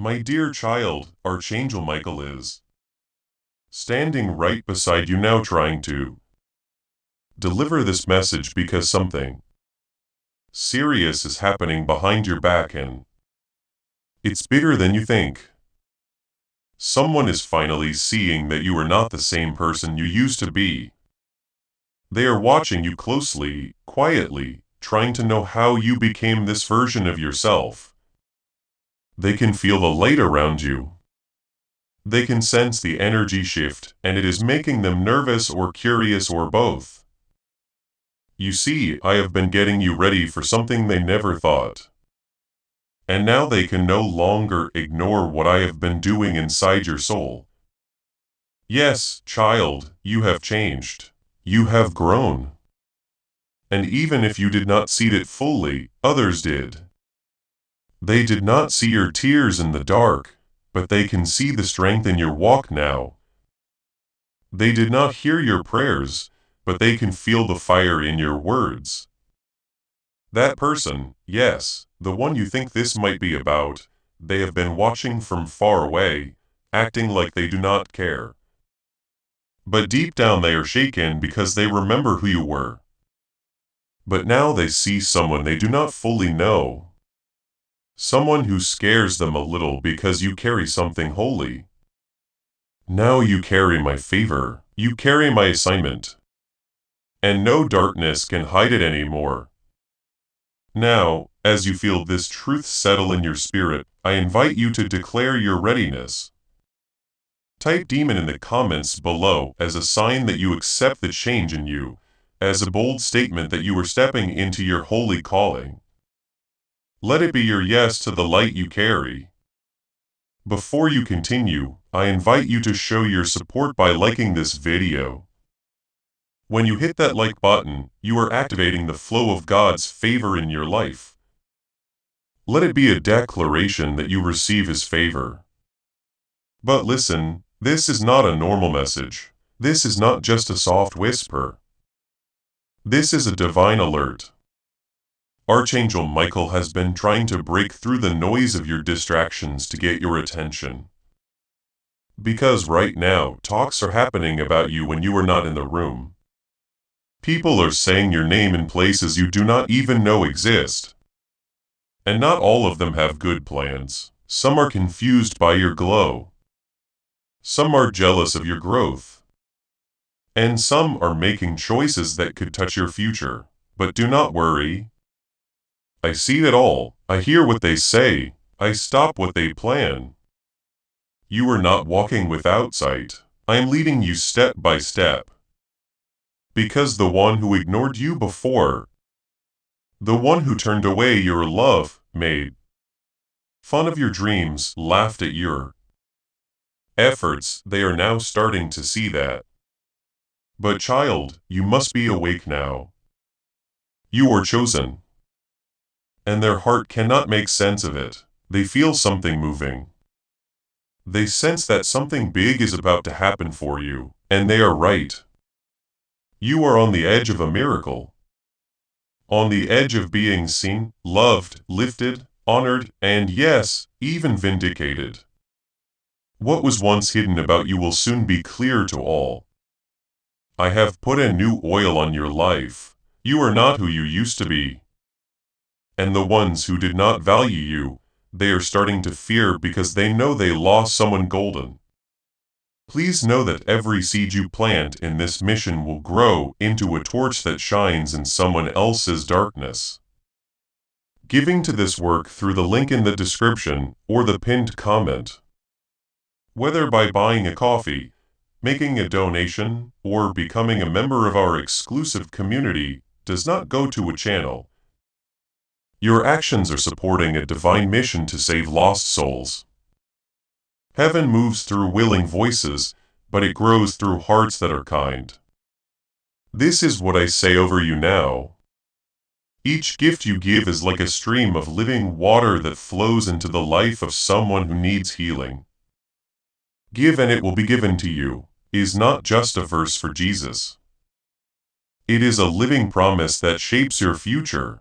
My dear child, Archangel Michael is standing right beside you now, trying to deliver this message because something serious is happening behind your back, and it's bigger than you think. Someone is finally seeing that you are not the same person you used to be. They are watching you closely, quietly, trying to know how you became this version of yourself. They can feel the light around you. They can sense the energy shift, and it is making them nervous or curious or both. You see, I have been getting you ready for something they never thought. And now they can no longer ignore what I have been doing inside your soul. Yes, child, you have changed. You have grown. And even if you did not see it fully, others did. They did not see your tears in the dark, but they can see the strength in your walk now. They did not hear your prayers, but they can feel the fire in your words. That person, yes, the one you think this might be about, they have been watching from far away, acting like they do not care. But deep down they are shaken because they remember who you were. But now they see someone they do not fully know. Someone who scares them a little because you carry something holy. Now you carry my favor, you carry my assignment. And no darkness can hide it anymore. Now, as you feel this truth settle in your spirit, I invite you to declare your readiness. Type demon in the comments below as a sign that you accept the change in you, as a bold statement that you are stepping into your holy calling. Let it be your yes to the light you carry. Before you continue, I invite you to show your support by liking this video. When you hit that like button, you are activating the flow of God's favor in your life. Let it be a declaration that you receive His favor. But listen, this is not a normal message. This is not just a soft whisper. This is a divine alert. Archangel Michael has been trying to break through the noise of your distractions to get your attention. Because right now, talks are happening about you when you are not in the room. People are saying your name in places you do not even know exist. And not all of them have good plans. Some are confused by your glow. Some are jealous of your growth. And some are making choices that could touch your future. But do not worry. I see it all. I hear what they say. I stop what they plan. You are not walking without sight. I am leading you step by step. Because the one who ignored you before, the one who turned away your love, made fun of your dreams, laughed at your efforts, they are now starting to see that. But child, you must be awake now. You are chosen. And their heart cannot make sense of it. They feel something moving. They sense that something big is about to happen for you, and they are right. You are on the edge of a miracle. On the edge of being seen, loved, lifted, honored, and yes, even vindicated. What was once hidden about you will soon be clear to all. I have put a new oil on your life. You are not who you used to be. And the ones who did not value you, they are starting to fear because they know they lost someone golden. Please know that every seed you plant in this mission will grow into a torch that shines in someone else's darkness. Giving to this work through the link in the description or the pinned comment. Whether by buying a coffee, making a donation, or becoming a member of our exclusive community, does not go to a channel. Your actions are supporting a divine mission to save lost souls. Heaven moves through willing voices, but it grows through hearts that are kind. This is what I say over you now. Each gift you give is like a stream of living water that flows into the life of someone who needs healing. Give and it will be given to you is not just a verse for Jesus. It is a living promise that shapes your future.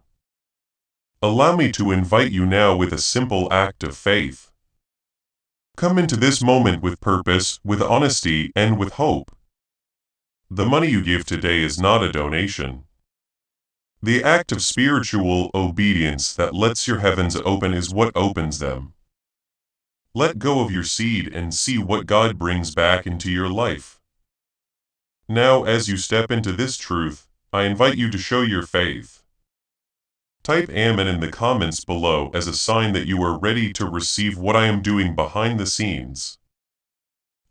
Allow me to invite you now with a simple act of faith. Come into this moment with purpose, with honesty, and with hope. The money you give today is not a donation. The act of spiritual obedience that lets your heavens open is what opens them. Let go of your seed and see what God brings back into your life. Now, as you step into this truth, I invite you to show your faith. Type Amen in the comments below as a sign that you are ready to receive what I am doing behind the scenes.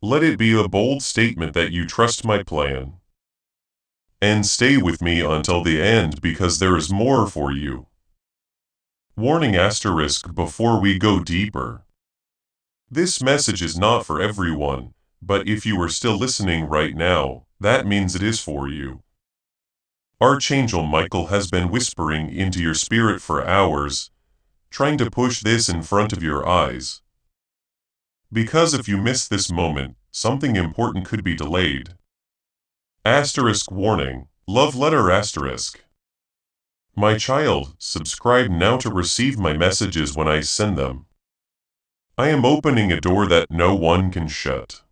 Let it be a bold statement that you trust my plan. And stay with me until the end because there is more for you. Warning asterisk before we go deeper. This message is not for everyone, but if you are still listening right now, that means it is for you. Archangel Michael has been whispering into your spirit for hours, trying to push this in front of your eyes. Because if you miss this moment, something important could be delayed. Asterisk warning, love letter asterisk. My child, subscribe now to receive my messages when I send them. I am opening a door that no one can shut.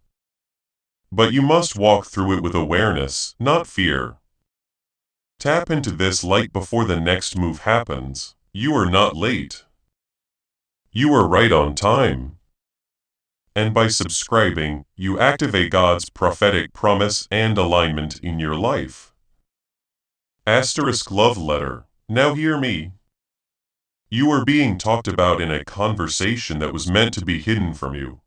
But you must walk through it with awareness, not fear. Tap into this light before the next move happens. You are not late. You are right on time. And by subscribing, you activate God's prophetic promise and alignment in your life. Asterisk love letter. Now hear me. You are being talked about in a conversation that was meant to be hidden from you.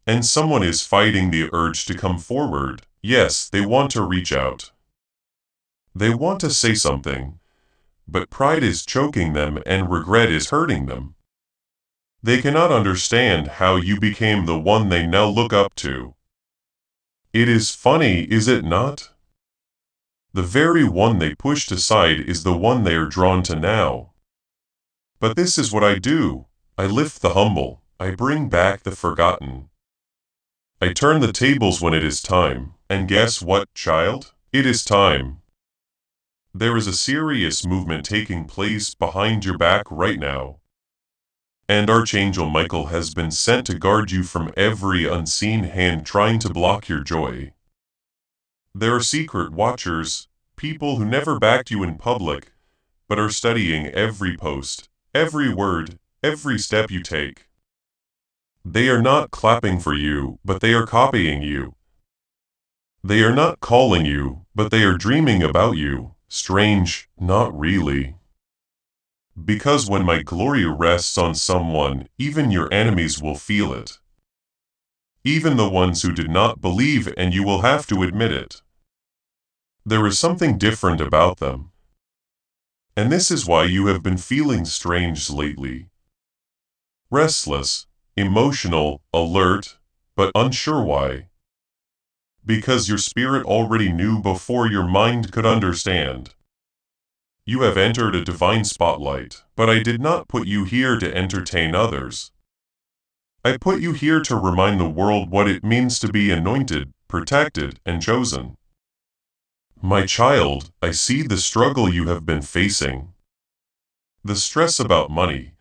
And someone is fighting the urge to come forward. Yes, they want to reach out. They want to say something, but pride is choking them and regret is hurting them. They cannot understand how you became the one they now look up to. It is funny, is it not? The very one they pushed aside is the one they are drawn to now. But this is what I do. I lift the humble. I bring back the forgotten. I turn the tables when it is time. And guess what, child? It is time. There is a serious movement taking place behind your back right now. And Archangel Michael has been sent to guard you from every unseen hand trying to block your joy. There are secret watchers, people who never backed you in public, but are studying every post, every word, every step you take. They are not clapping for you, but they are copying you. They are not calling you, but they are dreaming about you. Strange, not really. Because when my glory rests on someone, even your enemies will feel it. Even the ones who did not believe, and you will have to admit it. There is something different about them. And this is why you have been feeling strange lately. Restless, emotional, alert, but unsure why. Because your spirit already knew before your mind could understand. You have entered a divine spotlight, but I did not put you here to entertain others. I put you here to remind the world what it means to be anointed, protected, and chosen. My child, I see the struggle you have been facing. The stress about money,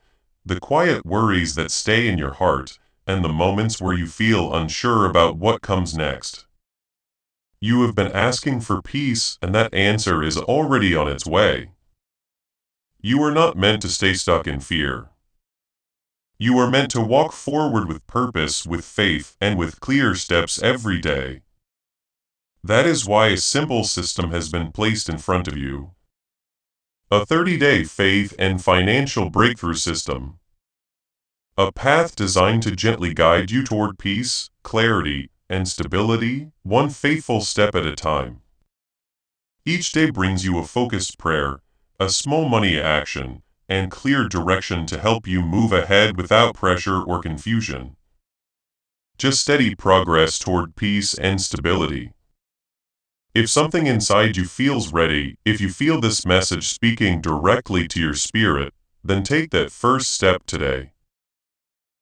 the quiet worries that stay in your heart, and the moments where you feel unsure about what comes next. You have been asking for peace, and that answer is already on its way. You are not meant to stay stuck in fear. You are meant to walk forward with purpose, with faith, and with clear steps every day. That is why a simple system has been placed in front of you. A 30-day faith and financial breakthrough system. A path designed to gently guide you toward peace, clarity, and stability, one faithful step at a time. Each day brings you a focused prayer, a small money action, and clear direction to help you move ahead without pressure or confusion. Just steady progress toward peace and stability. If something inside you feels ready, if you feel this message speaking directly to your spirit, then take that first step today.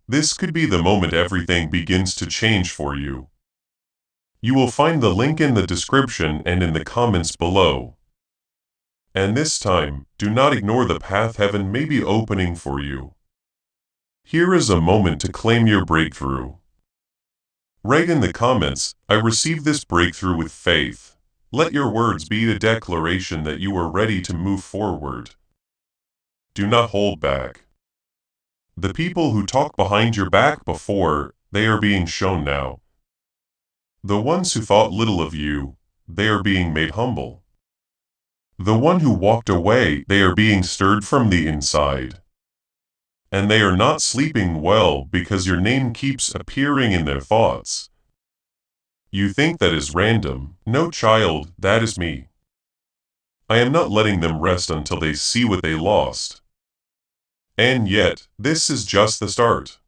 This could be the moment everything begins to change for you. You will find the link in the description and in the comments below. And this time, do not ignore the path heaven may be opening for you. Here is a moment to claim your breakthrough. Write in the comments, I received this breakthrough with faith. Let your words be a declaration that you are ready to move forward. Do not hold back. The people who talked behind your back before, they are being shown now. The ones who thought little of you, they are being made humble. The one who walked away, they are being stirred from the inside. And they are not sleeping well because your name keeps appearing in their thoughts. You think that is random. No, child, that is me. I am not letting them rest until they see what they lost. And yet, this is just the start.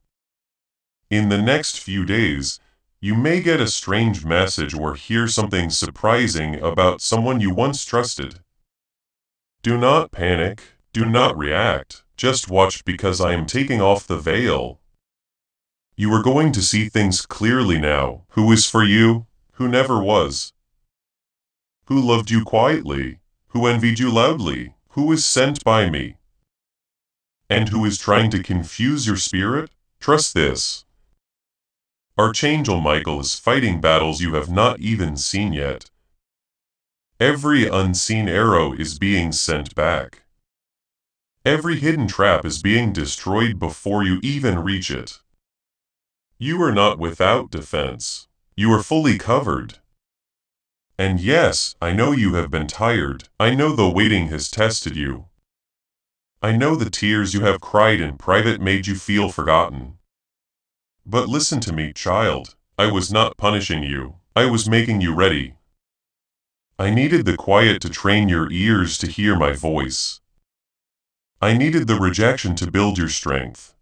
In the next few days, you may get a strange message or hear something surprising about someone you once trusted. Do not panic, do not react, just watch because I am taking off the veil. You are going to see things clearly now. Who is for you, who never was? Who loved you quietly, who envied you loudly, who is sent by me? And who is trying to confuse your spirit? Trust this. Archangel Michael is fighting battles you have not even seen yet. Every unseen arrow is being sent back. Every hidden trap is being destroyed before you even reach it. You are not without defense. You are fully covered. And yes, I know you have been tired. I know the waiting has tested you. I know the tears you have cried in private made you feel forgotten. But listen to me, child. I was not punishing you. I was making you ready. I needed the quiet to train your ears to hear my voice. I needed the rejection to build your strength.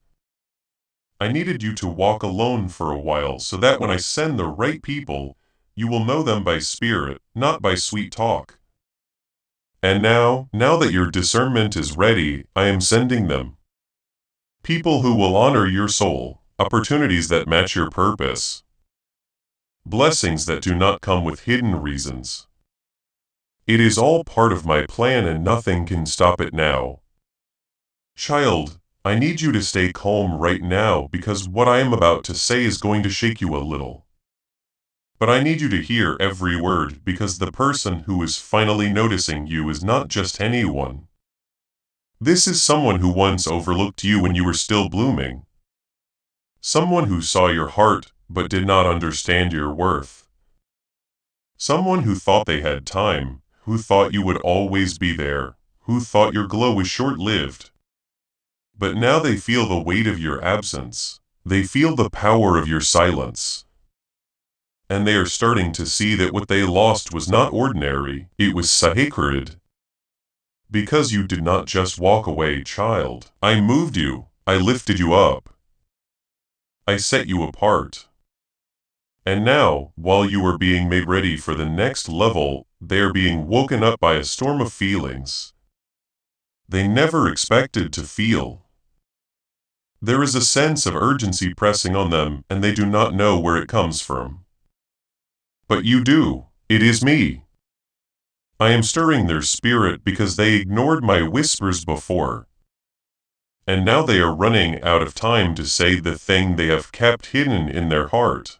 I needed you to walk alone for a while so that when I send the right people, you will know them by spirit, not by sweet talk. And now that your discernment is ready, I am sending them. People who will honor your soul, opportunities that match your purpose, blessings that do not come with hidden reasons. It is all part of my plan and nothing can stop it now. Child, I need you to stay calm right now because what I am about to say is going to shake you a little. But I need you to hear every word because the person who is finally noticing you is not just anyone. This is someone who once overlooked you when you were still blooming. Someone who saw your heart but did not understand your worth. Someone who thought they had time, who thought you would always be there, who thought your glow was short-lived. But now they feel the weight of your absence. They feel the power of your silence. And they are starting to see that what they lost was not ordinary, it was sacred. Because you did not just walk away, child. I moved you, I lifted you up. I set you apart. And now, while you are being made ready for the next level, they are being woken up by a storm of feelings they never expected to feel. There is a sense of urgency pressing on them, and they do not know where it comes from. But you do. It is me. I am stirring their spirit because they ignored my whispers before. And now they are running out of time to say the thing they have kept hidden in their heart.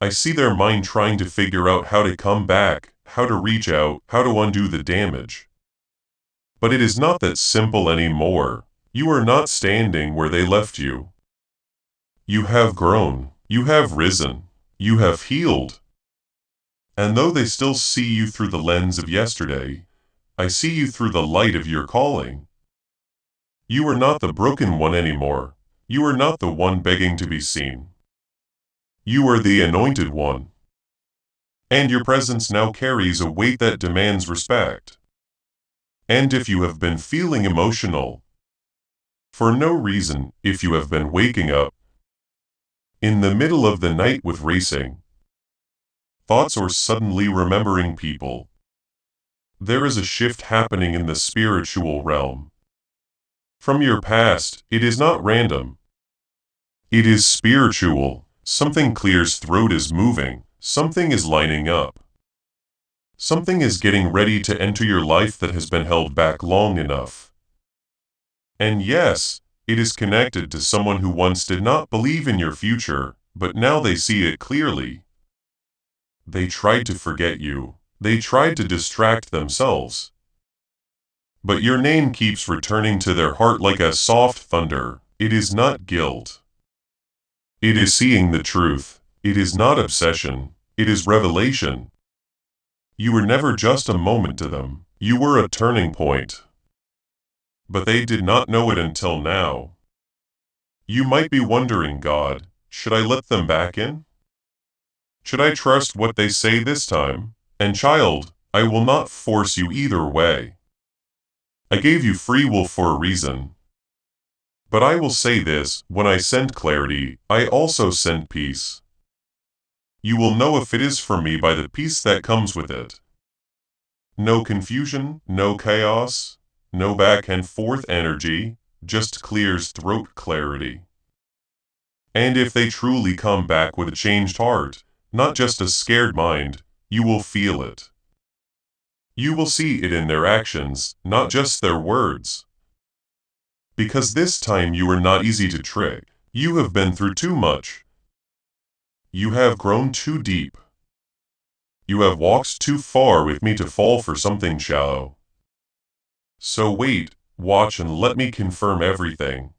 I see their mind trying to figure out how to come back, how to reach out, how to undo the damage. But it is not that simple anymore. You are not standing where they left you. You have grown, you have risen, you have healed. And though they still see you through the lens of yesterday, I see you through the light of your calling. You are not the broken one anymore. You are not the one begging to be seen. You are the anointed one. And your presence now carries a weight that demands respect. And if you have been feeling emotional, for no reason, if you have been waking up in the middle of the night with racing thoughts or suddenly remembering people, there is a shift happening in the spiritual realm. From your past, it is not random. It is spiritual. Something clear's throat is moving. Something is lining up. Something is getting ready to enter your life that has been held back long enough. And yes, It is connected to someone who once did not believe in your future, but now they see it clearly. They tried to forget you. They tried to distract themselves. But your name keeps returning to their heart like a soft thunder. It is not guilt. It is seeing the truth. It is not obsession. It is revelation. You were never just a moment to them. You were a turning point. But they did not know it until now. You might be wondering, God, should I let them back in? Should I trust what they say this time? And child, I will not force you either way. I gave you free will for a reason. But I will say this, when I send clarity, I also send peace. You will know if it is from me by the peace that comes with it. No confusion, no chaos, no back and forth energy, just clears throat clarity. And if they truly come back with a changed heart, not just a scared mind, you will feel it. You will see it in their actions, not just their words. Because this time you are not easy to trick. You have been through too much. You have grown too deep. You have walked too far with me to fall for something shallow. So wait, watch and let me confirm everything.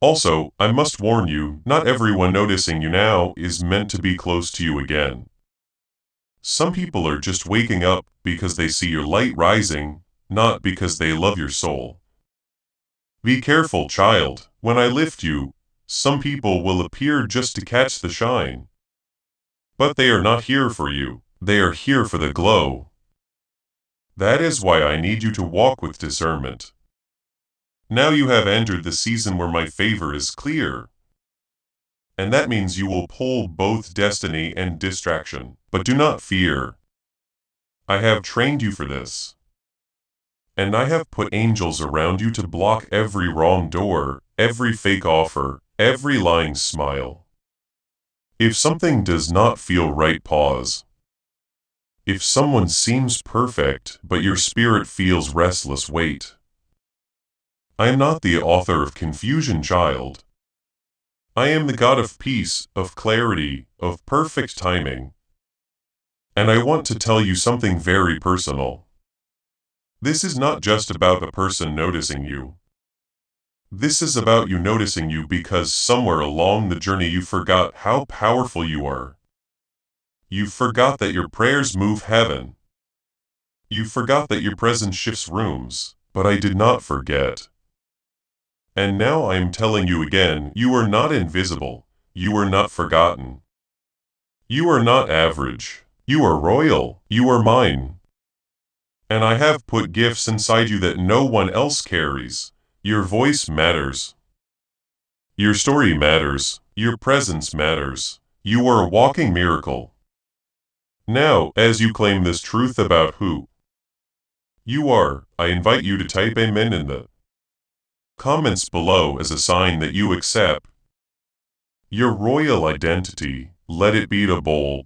Also, I must warn you, not everyone noticing you now is meant to be close to you again. Some people are just waking up because they see your light rising, not because they love your soul. Be careful, child. When I lift you, some people will appear just to catch the shine. But they are not here for you. They are here for the glow. That is why I need you to walk with discernment. Now you have entered the season where my favor is clear. And that means you will pull both destiny and distraction. But do not fear. I have trained you for this. And I have put angels around you to block every wrong door, every fake offer, every lying smile. If something does not feel right, pause. If someone seems perfect, but your spirit feels restless, wait. I am not the author of confusion, child. I am the God of peace, of clarity, of perfect timing. And I want to tell you something very personal. This is not just about a person noticing you. This is about you noticing you because somewhere along the journey you forgot how powerful you are. You forgot that your prayers move heaven. You forgot that your presence shifts rooms, but I did not forget. And now I am telling you again, you are not invisible. You are not forgotten. You are not average. You are royal. You are mine. And I have put gifts inside you that no one else carries. Your voice matters. Your story matters. Your presence matters. You are a walking miracle. Now, as you claim this truth about who you are, I invite you to type Amen in the comments below as a sign that you accept your royal identity. Let it be a bold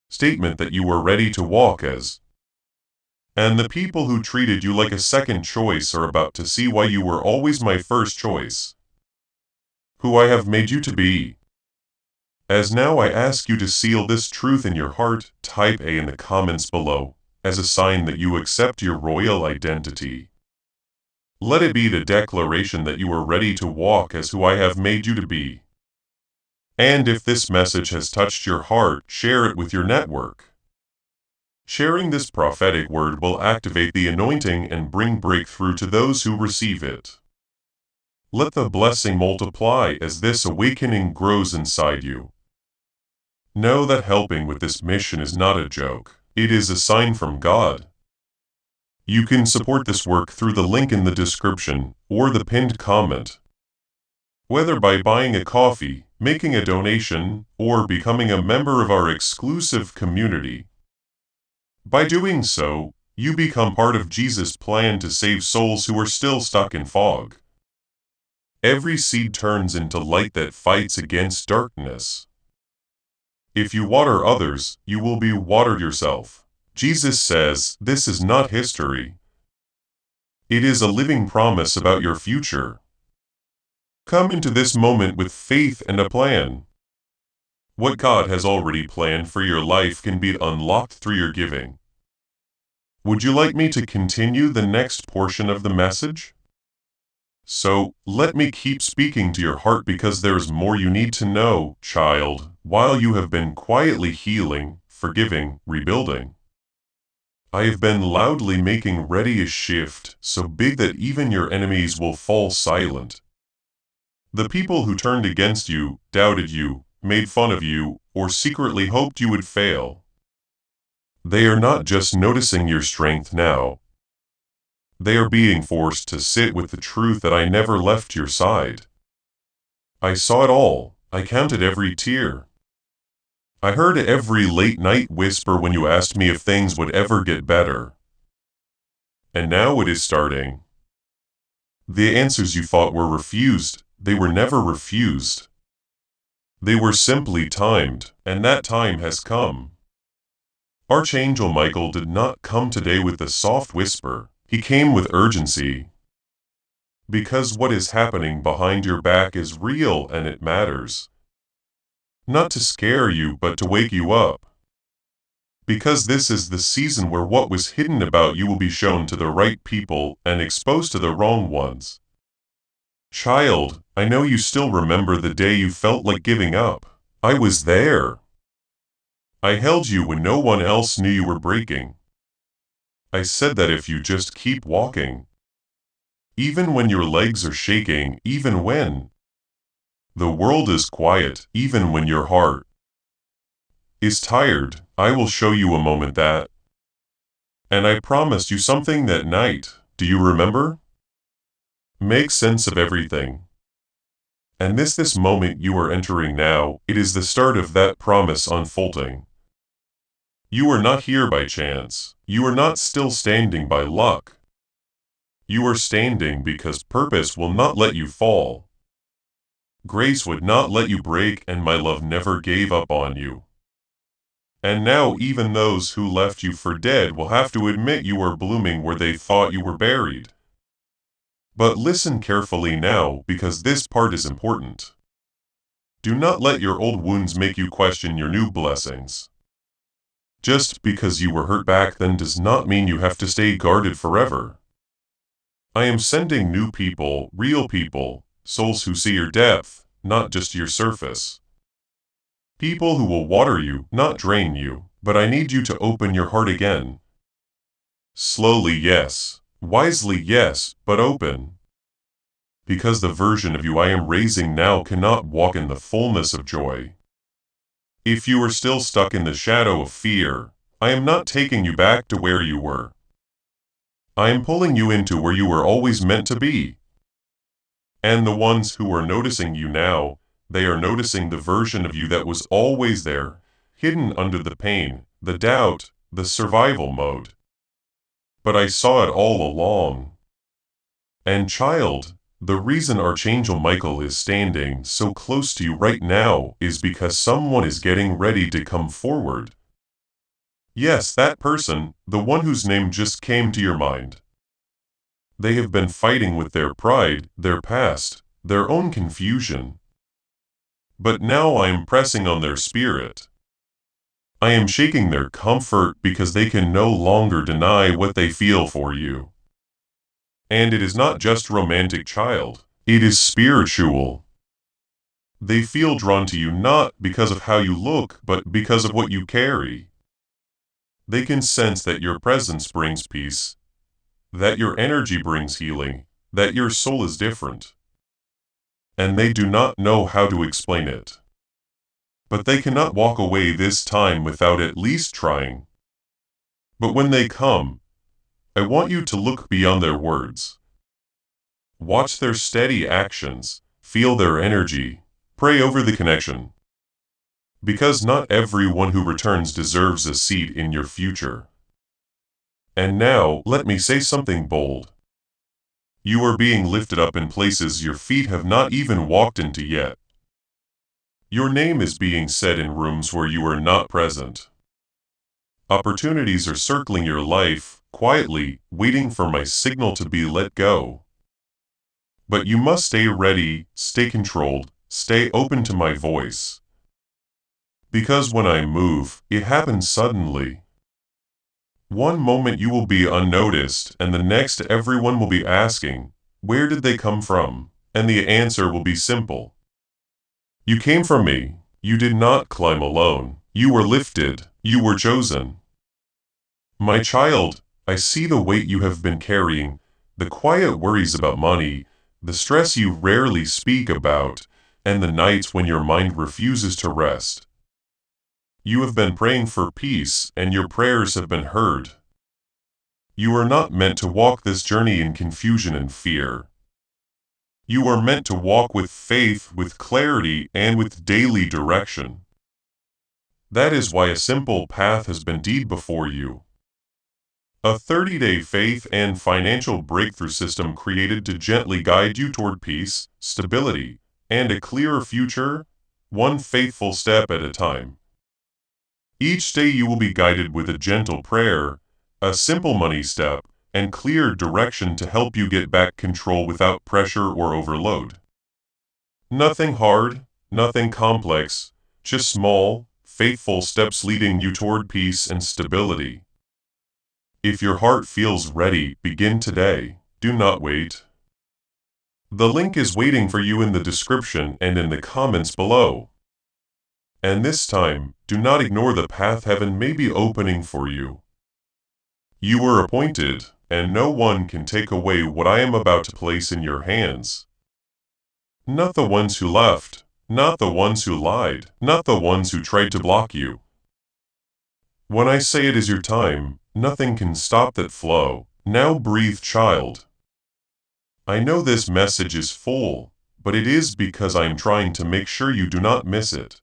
statement that you are ready to walk as. And the people who treated you like a second choice are about to see why you were always my first choice. Who I have made you to be. As now I ask you to seal this truth in your heart, type A in the comments below, as a sign that you accept your royal identity. Let it be the declaration that you are ready to walk as who I have made you to be. And if this message has touched your heart, share it with your network. Sharing this prophetic word will activate the anointing and bring breakthrough to those who receive it. Let the blessing multiply as this awakening grows inside you. Know that helping with this mission is not a joke. It is a sign from God. You can support this work through the link in the description or the pinned comment. Whether by buying a coffee, making a donation, or becoming a member of our exclusive community. By doing so, you become part of Jesus' plan to save souls who are still stuck in fog. Every seed turns into light that fights against darkness. If you water others, you will be watered yourself. Jesus says, this is not history. It is a living promise about your future. Come into this moment with faith and a plan. What God has already planned for your life can be unlocked through your giving. Would you like me to continue the next portion of the message? So, let me keep speaking to your heart because there's more you need to know, child, while you have been quietly healing, forgiving, rebuilding. I have been loudly making ready a shift so big that even your enemies will fall silent. The people who turned against you, doubted you, made fun of you, or secretly hoped you would fail. They are not just noticing your strength now. They are being forced to sit with the truth that I never left your side. I saw it all. I counted every tear. I heard every late night whisper when you asked me if things would ever get better. And now it is starting. The answers you thought were refused, they were never refused. They were simply timed, and that time has come. Archangel Michael did not come today with a soft whisper, he came with urgency. Because what is happening behind your back is real and it matters. Not to scare you, but to wake you up. Because this is the season where what was hidden about you will be shown to the right people and exposed to the wrong ones. Child, I know you still remember the day you felt like giving up. I was there. I held you when no one else knew you were breaking. I said that if you just keep walking, even when your legs are shaking, even when the world is quiet, even when your heart is tired, I will show you a moment that. And I promised you something that night, do you remember? Make sense of everything. And this moment you are entering now, it is the start of that promise unfolding. You are not here by chance. You are not still standing by luck. You are standing because purpose will not let you fall. Grace would not let you break, and my love never gave up on you. And now even those who left you for dead will have to admit you are blooming where they thought you were buried. But listen carefully now, because this part is important. Do not let your old wounds make you question your new blessings. Just because you were hurt back then does not mean you have to stay guarded forever. I am sending new people, real people, souls who see your depth, not just your surface. People who will water you, not drain you, but I need you to open your heart again. Slowly, yes. Wisely, yes, but open. Because the version of you I am raising now cannot walk in the fullness of joy. If you are still stuck in the shadow of fear, I am not taking you back to where you were. I am pulling you into where you were always meant to be. And the ones who are noticing you now, they are noticing the version of you that was always there, hidden under the pain, the doubt, the survival mode. But I saw it all along. And child, the reason Archangel Michael is standing so close to you right now is because someone is getting ready to come forward. Yes, that person, the one whose name just came to your mind. They have been fighting with their pride, their past, their own confusion. But now I am pressing on their spirit. I am shaking their comfort because they can no longer deny what they feel for you. And it is not just romantic, child, it is spiritual. They feel drawn to you not because of how you look, but because of what you carry. They can sense that your presence brings peace, that your energy brings healing, that your soul is different. And they do not know how to explain it. But they cannot walk away this time without at least trying. But when they come, I want you to look beyond their words. Watch their steady actions, feel their energy, pray over the connection. Because not everyone who returns deserves a seat in your future. And now, let me say something bold. You are being lifted up in places your feet have not even walked into yet. Your name is being said in rooms where you are not present. Opportunities are circling your life, quietly, waiting for my signal to be let go. But you must stay ready, stay controlled, stay open to my voice. Because when I move, it happens suddenly. One moment you will be unnoticed, and the next everyone will be asking, where did they come from? And the answer will be simple. You came from me. You did not climb alone. You were lifted. You were chosen. My child, I see the weight you have been carrying, the quiet worries about money, the stress you rarely speak about, and the nights when your mind refuses to rest. You have been praying for peace, and your prayers have been heard. You are not meant to walk this journey in confusion and fear. You are meant to walk with faith, with clarity, and with daily direction. That is why a simple path has been laid before you. A 30-day faith and financial breakthrough system created to gently guide you toward peace, stability, and a clearer future, one faithful step at a time. Each day you will be guided with a gentle prayer, a simple money step, and clear direction to help you get back control without pressure or overload. Nothing hard, nothing complex, just small, faithful steps leading you toward peace and stability. If your heart feels ready, begin today. Do not wait. The link is waiting for you in the description and in the comments below. And this time, do not ignore the path heaven may be opening for you. You were appointed, and no one can take away what I am about to place in your hands. Not the ones who left, not the ones who lied, not the ones who tried to block you. When I say it is your time, nothing can stop that flow. Now breathe, child. I know this message is full, but it is because I am trying to make sure you do not miss it.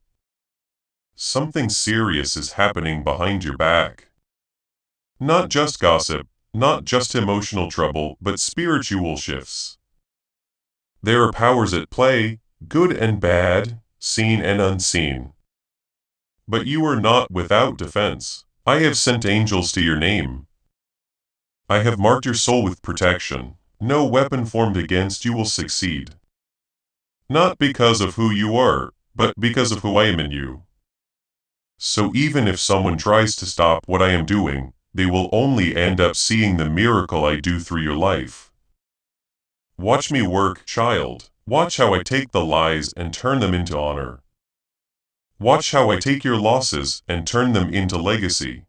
Something serious is happening behind your back. Not just gossip, not just emotional trouble, but spiritual shifts. There are powers at play, good and bad, seen and unseen. But you are not without defense. I have sent angels to your name. I have marked your soul with protection. No weapon formed against you will succeed. Not because of who you are, but because of who I am in you. So even if someone tries to stop what I am doing, they will only end up seeing the miracle I do through your life. Watch me work, child. Watch how I take the lies and turn them into honor. Watch how I take your losses and turn them into legacy.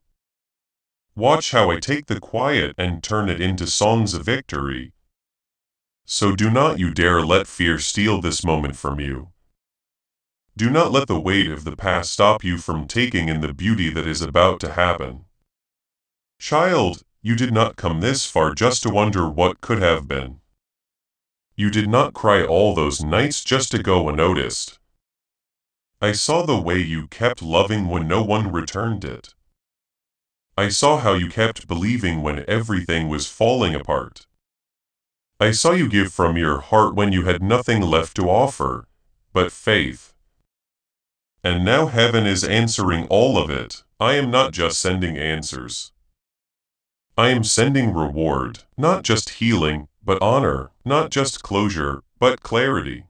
Watch how I take the quiet and turn it into songs of victory. So do not you dare let fear steal this moment from you. Do not let the weight of the past stop you from taking in the beauty that is about to happen. Child, you did not come this far just to wonder what could have been. You did not cry all those nights just to go unnoticed. I saw the way you kept loving when no one returned it. I saw how you kept believing when everything was falling apart. I saw you give from your heart when you had nothing left to offer, but faith. And now heaven is answering all of it. I am not just sending answers. I am sending reward, not just healing, but honor, not just closure, but clarity.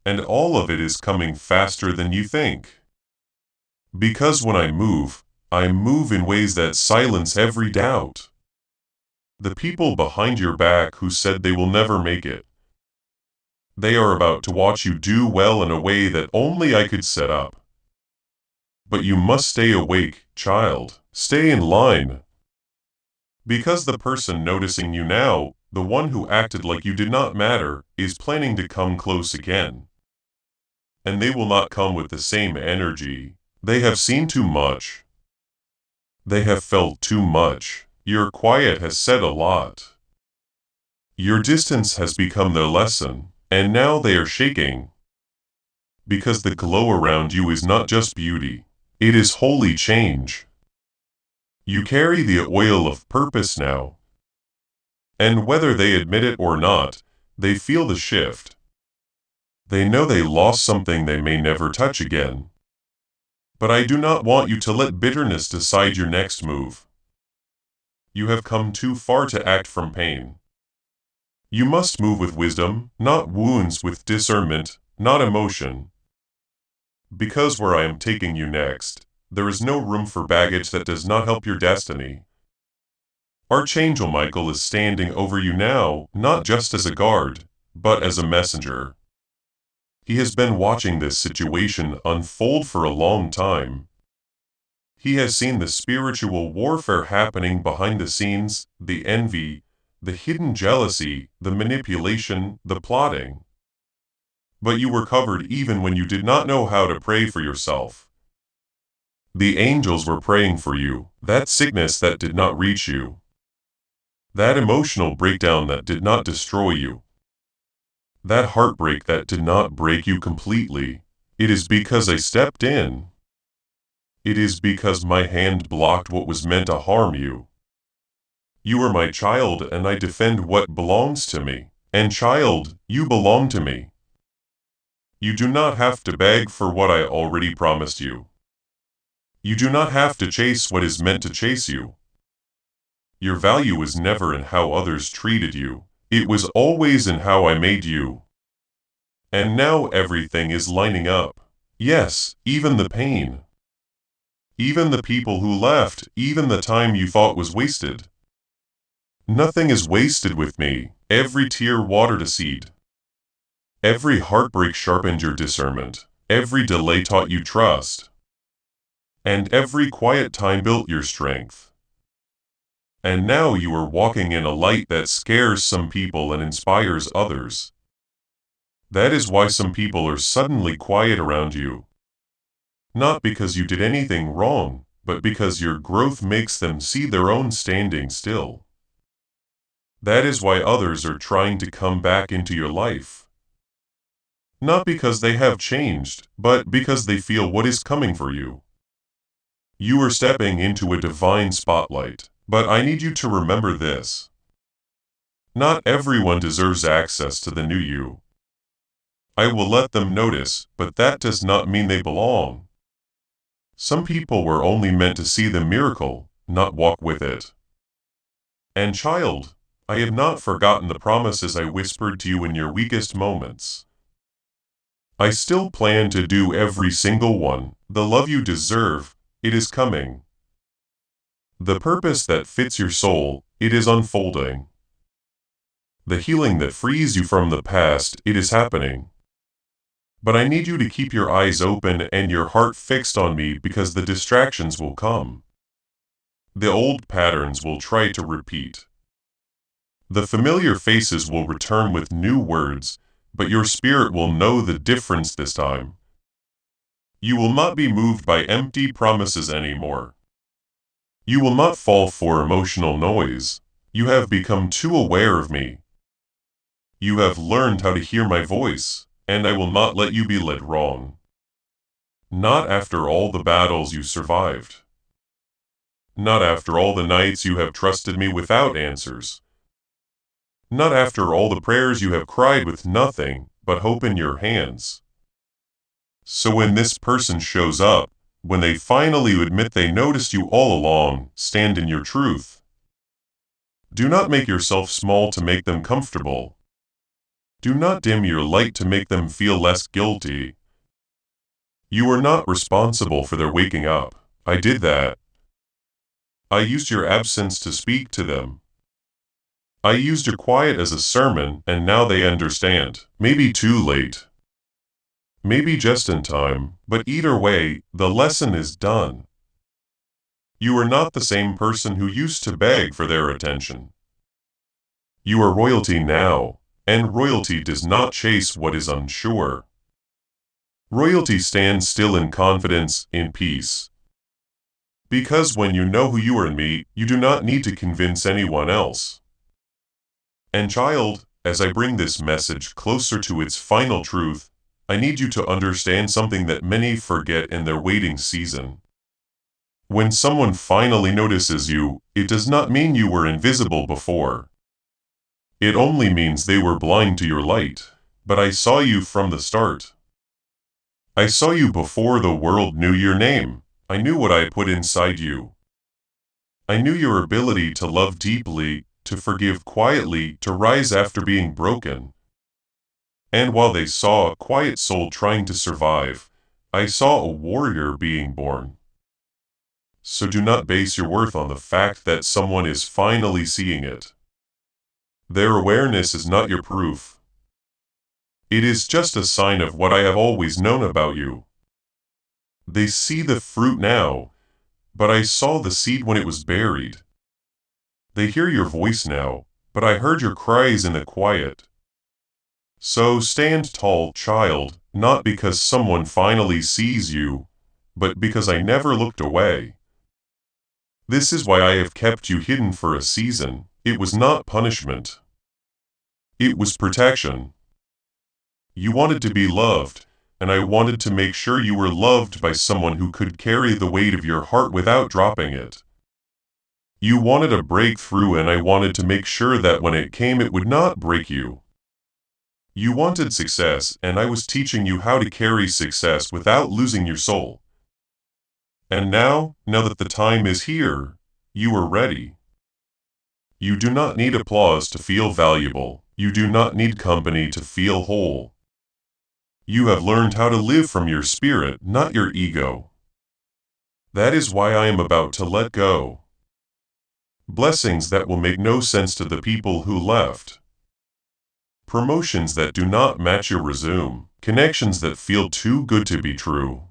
And all of it is coming faster than you think. Because when I move in ways that silence every doubt. The people behind your back who said they will never make it. They are about to watch you do well in a way that only I could set up. But you must stay awake, child. Stay in line. Because the person noticing you now, the one who acted like you did not matter, is planning to come close again. And they will not come with the same energy. They have seen too much. They have felt too much. Your quiet has said a lot. Your distance has become their lesson, and now they are shaking. Because the glow around you is not just beauty, it is holy change. You carry the oil of purpose now. And whether they admit it or not, they feel the shift. They know they lost something they may never touch again. But I do not want you to let bitterness decide your next move. You have come too far to act from pain. You must move with wisdom, not wounds, with discernment, not emotion. Because where I am taking you next, there is no room for baggage that does not help your destiny. Archangel Michael is standing over you now, not just as a guard, but as a messenger. He has been watching this situation unfold for a long time. He has seen the spiritual warfare happening behind the scenes, the envy, the hidden jealousy, the manipulation, the plotting. But you were covered even when you did not know how to pray for yourself. The angels were praying for you, that sickness that did not reach you, that emotional breakdown that did not destroy you, that heartbreak that did not break you completely. It is because I stepped in. It is because my hand blocked what was meant to harm you. You are my child and I defend what belongs to me. And child, you belong to me. You do not have to beg for what I already promised you. You do not have to chase what is meant to chase you. Your value was never in how others treated you. It was always in how I made you. And now everything is lining up. Yes, even the pain. Even the people who left, even the time you thought was wasted. Nothing is wasted with me. Every tear watered a seed. Every heartbreak sharpened your discernment. Every delay taught you trust. And every quiet time built your strength. And now you are walking in a light that scares some people and inspires others. That is why some people are suddenly quiet around you. Not because you did anything wrong, but because your growth makes them see their own standing still. That is why others are trying to come back into your life. Not because they have changed, but because they feel what is coming for you. You are stepping into a divine spotlight, but I need you to remember this. Not everyone deserves access to the new you. I will let them notice, but that does not mean they belong. Some people were only meant to see the miracle, not walk with it. And child, I have not forgotten the promises I whispered to you in your weakest moments. I still plan to do every single one. The love you deserve, it is coming. The purpose that fits your soul, it is unfolding. The healing that frees you from the past, it is happening. But I need you to keep your eyes open and your heart fixed on me because the distractions will come. The old patterns will try to repeat. The familiar faces will return with new words, but your spirit will know the difference this time. You will not be moved by empty promises anymore. You will not fall for emotional noise. You have become too aware of me. You have learned how to hear my voice, and I will not let you be led wrong. Not after all the battles you survived. Not after all the nights you have trusted me without answers. Not after all the prayers you have cried with nothing but hope in your hands. So when this person shows up, when they finally admit they noticed you all along, stand in your truth. Do not make yourself small to make them comfortable. Do not dim your light to make them feel less guilty. You are not responsible for their waking up. I did that. I used your absence to speak to them. I used your quiet as a sermon, and now they understand. Maybe too late. Maybe just in time, but either way, the lesson is done. You are not the same person who used to beg for their attention. You are royalty now, and royalty does not chase what is unsure. Royalty stands still in confidence, in peace. Because when you know who you are in me, you do not need to convince anyone else. And child, as I bring this message closer to its final truth, I need you to understand something that many forget in their waiting season. When someone finally notices you, it does not mean you were invisible before. It only means they were blind to your light. But I saw you from the start. I saw you before the world knew your name. I knew what I put inside you. I knew your ability to love deeply, to forgive quietly, to rise after being broken. And while they saw a quiet soul trying to survive, I saw a warrior being born. So do not base your worth on the fact that someone is finally seeing it. Their awareness is not your proof. It is just a sign of what I have always known about you. They see the fruit now, but I saw the seed when it was buried. They hear your voice now, but I heard your cries in the quiet. So stand tall, child, not because someone finally sees you, but because I never looked away. This is why I have kept you hidden for a season. It was not punishment. It was protection. You wanted to be loved, and I wanted to make sure you were loved by someone who could carry the weight of your heart without dropping it. You wanted a breakthrough, and I wanted to make sure that when it came it would not break you. You wanted success, and I was teaching you how to carry success without losing your soul. And now that the time is here, you are ready. You do not need applause to feel valuable. You do not need company to feel whole. You have learned how to live from your spirit, not your ego. That is why I am about to let go. Blessings that will make no sense to the people who left. Promotions that do not match your resume. Connections that feel too good to be true.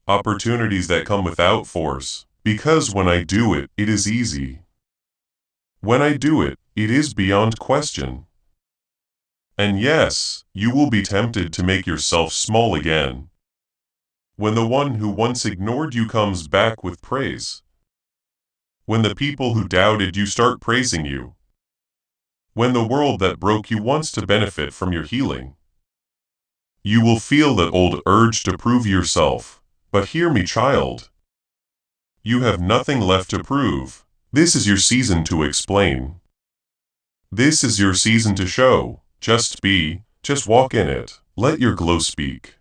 Opportunities that come without force. Because when I do it, it is easy. When I do it, it is beyond question. And yes, you will be tempted to make yourself small again. When the one who once ignored you comes back with praise. When the people who doubted you start praising you. When the world that broke you wants to benefit from your healing. You will feel that old urge to prove yourself. But hear me, child. You have nothing left to prove. This is your season to explain. This is your season to show. Just be, just walk in it. Let your glow speak.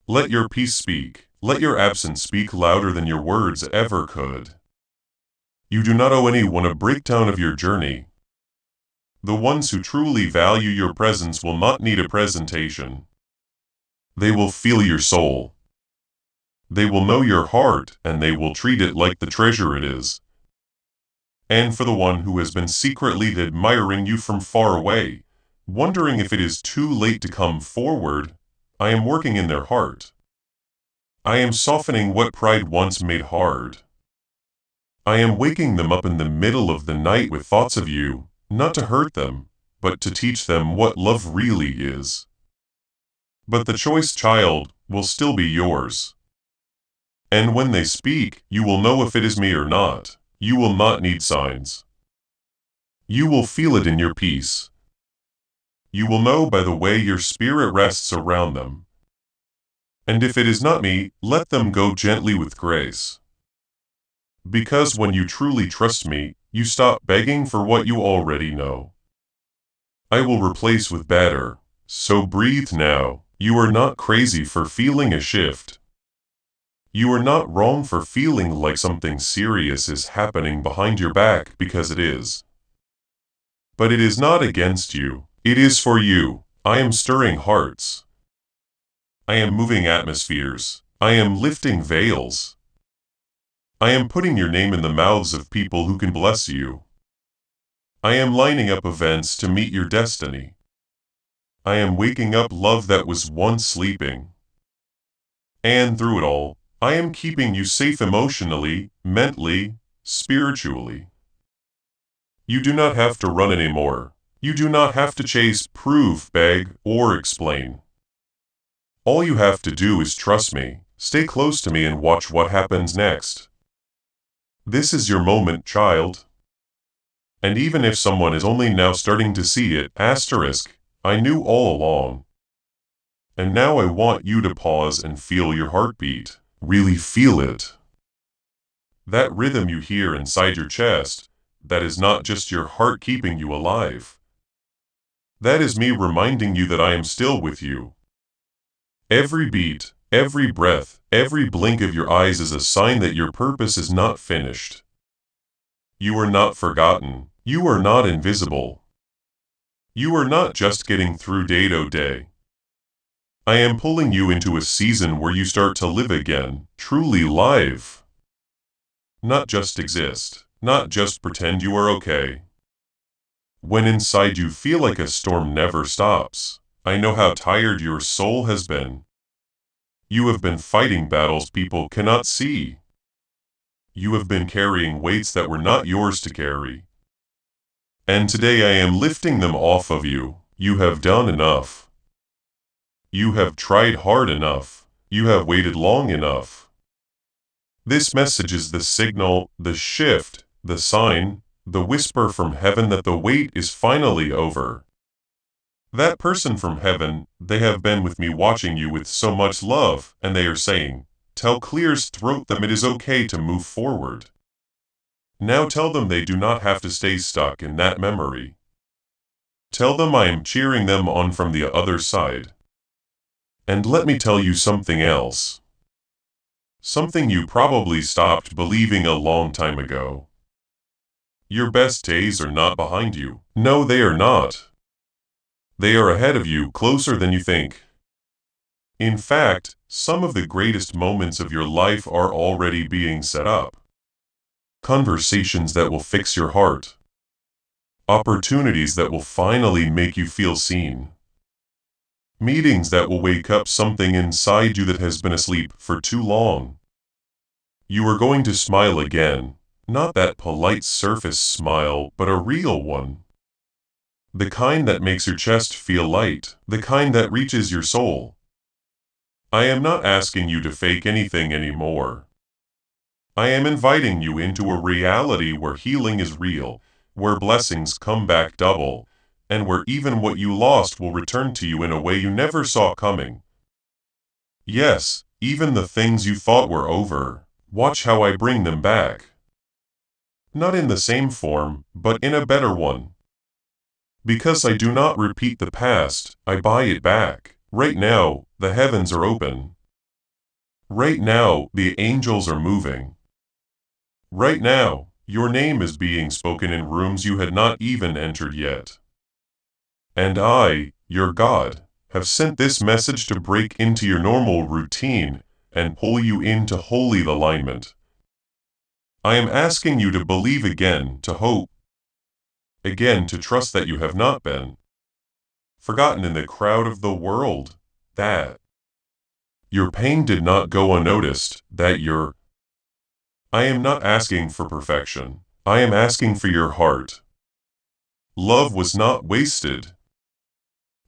Let your peace speak. Let your absence speak louder than your words ever could. You do not owe anyone a breakdown of your journey. The ones who truly value your presence will not need a presentation. They will feel your soul. They will know your heart, and they will treat it like the treasure it is. And for the one who has been secretly admiring you from far away, wondering if it is too late to come forward, I am working in their heart. I am softening what pride once made hard. I am waking them up in the middle of the night with thoughts of you, not to hurt them, but to teach them what love really is. But the choice, child, will still be yours. And when they speak, you will know if it is me or not. You will not need signs. You will feel it in your peace. You will know by the way your spirit rests around them. And if it is not me, let them go gently with grace. Because when you truly trust me, you stop begging for what you already know. I will replace with better. So breathe now. You are not crazy for feeling a shift. You are not wrong for feeling like something serious is happening behind your back, because it is. But it is not against you. It is for you. I am stirring hearts. I am moving atmospheres. I am lifting veils. I am putting your name in the mouths of people who can bless you. I am lining up events to meet your destiny. I am waking up love that was once sleeping. And through it all, I am keeping you safe emotionally, mentally, spiritually. You do not have to run anymore. You do not have to chase, prove, beg, or explain. All you have to do is trust me, stay close to me, and watch what happens next. This is your moment, child. And even if someone is only now starting to see it, asterisk, I knew all along. And now I want you to pause and feel your heartbeat. Really feel it. That rhythm you hear inside your chest, that is not just your heart keeping you alive. That is me reminding you that I am still with you. Every beat, every breath, every blink of your eyes is a sign that your purpose is not finished. You are not forgotten. You are not invisible. You are not just getting through day-to-day. I am pulling you into a season where you start to live again, truly live. Not just exist, not just pretend you are okay. When inside you feel like a storm never stops, I know how tired your soul has been. You have been fighting battles people cannot see. You have been carrying weights that were not yours to carry. And today I am lifting them off of you. You have done enough. You have tried hard enough. You have waited long enough. This message is the signal, the shift, the sign, the whisper from heaven that the wait is finally over. That person from heaven, they have been with me watching you with so much love, and they are saying, tell Clear's throat them it is okay to move forward. Now tell them they do not have to stay stuck in that memory. Tell them I am cheering them on from the other side. And let me tell you something else. Something you probably stopped believing a long time ago. Your best days are not behind you. No, they are not. They are ahead of you, closer than you think. In fact, some of the greatest moments of your life are already being set up. Conversations that will fix your heart. Opportunities that will finally make you feel seen. Meetings that will wake up something inside you that has been asleep for too long. You are going to smile again, not that polite surface smile, but a real one. The kind that makes your chest feel light, the kind that reaches your soul. I am not asking you to fake anything anymore. I am inviting you into a reality where healing is real, where blessings come back double, and where even what you lost will return to you in a way you never saw coming. Yes, even the things you thought were over, watch how I bring them back. Not in the same form, but in a better one. Because I do not repeat the past, I buy it back. Right now, the heavens are open. Right now, the angels are moving. Right now, your name is being spoken in rooms you had not even entered yet. And I, your God, have sent this message to break into your normal routine and pull you into holy alignment. I am asking you to believe again, to hope. Again, to trust that you have not been forgotten in the crowd of the world, that your pain did not go unnoticed, that I am not asking for perfection. I am asking for your heart. Love was not wasted.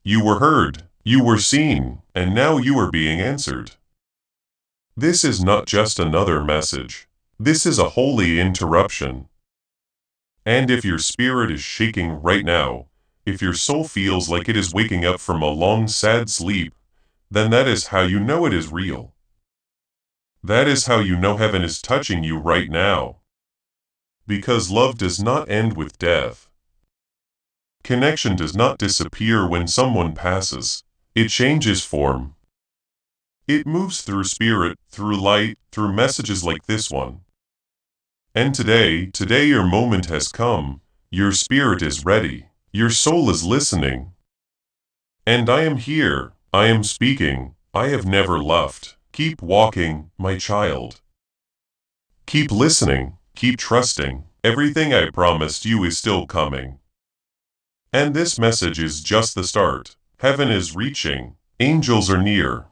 You were heard, you were seen, and now you are being answered. This is not just another message. This is a holy interruption. And if your spirit is shaking right now, if your soul feels like it is waking up from a long sad sleep, then that is how you know it is real. That is how you know heaven is touching you right now. Because love does not end with death. Connection does not disappear when someone passes. It changes form. It moves through spirit, through light, through messages like this one. And today your moment has come. Your spirit is ready. Your soul is listening. And I am here. I am speaking. I have never left. Keep walking, my child. Keep listening. Keep trusting. Everything I promised you is still coming. And this message is just the start. Heaven is reaching. Angels are near.